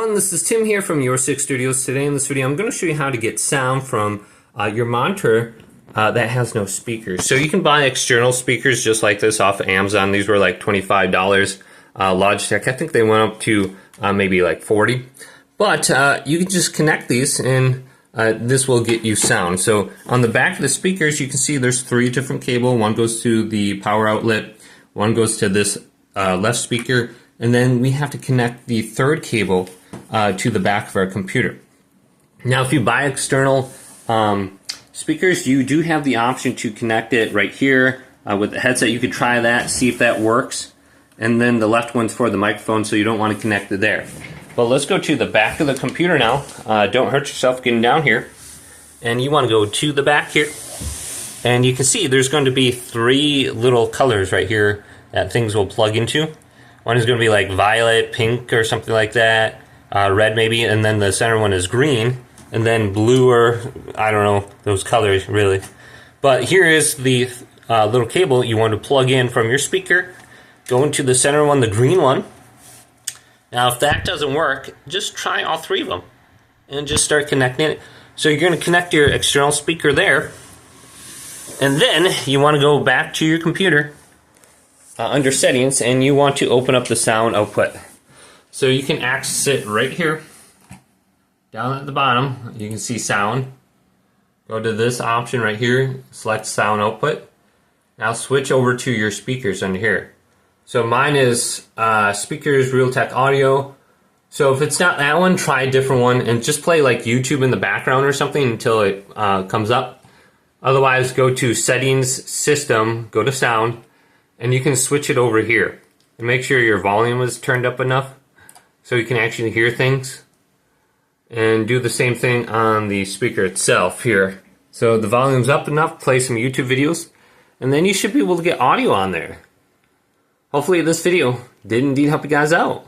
This is Tim here from Your Six Studios. Today in this video I'm going to show you how to get sound from your monitor that has no speakers. So you can buy external speakers just like this off of Amazon. These were like $25. Logitech, I think they went up to maybe like 40. But you can just connect these and this will get you sound. So on the back of the speakers you can see there's 3 different cables. One goes to the power outlet, one goes to this left speaker, and then we have to connect the 3rd cable to the back of our computer. Now if you buy external speakers, you do have the option to connect it right here with the headset. You could try that, see if that works. And then the left one's for the microphone, so you don't want to connect it there. But let's go to the back of the computer now. Don't hurt yourself getting down here. And you want to go to the back here. And you can see there's going to be 3 little colors right here that things will plug into. One is going to be like violet, pink, or something like that. Red maybe, and then the center one is green, and then blue, or I don't know those colors really. But here is the little cable you want to plug in from your speaker. Go into the center one, the green one. Now if that doesn't work, just try all 3 of them and just start connecting it. So you're going to connect your external speaker there, and then you want to go back to your computer under settings, and you want to open up the sound output. So you can access it right here. Down at the bottom, you can see sound. Go to this option right here, select sound output. Now switch over to your speakers under here. So mine is speakers Realtek audio. So if it's not that one, try a different one and just play like YouTube in the background or something until it comes up. Otherwise, go to settings, system, go to sound, and you can switch it over here. And make sure your volume is turned up enough so you can actually hear things. And do the same thing on the speaker itself here. So the volume's up enough, play some YouTube videos, and then you should be able to get audio on there. Hopefully this video did indeed help you guys out.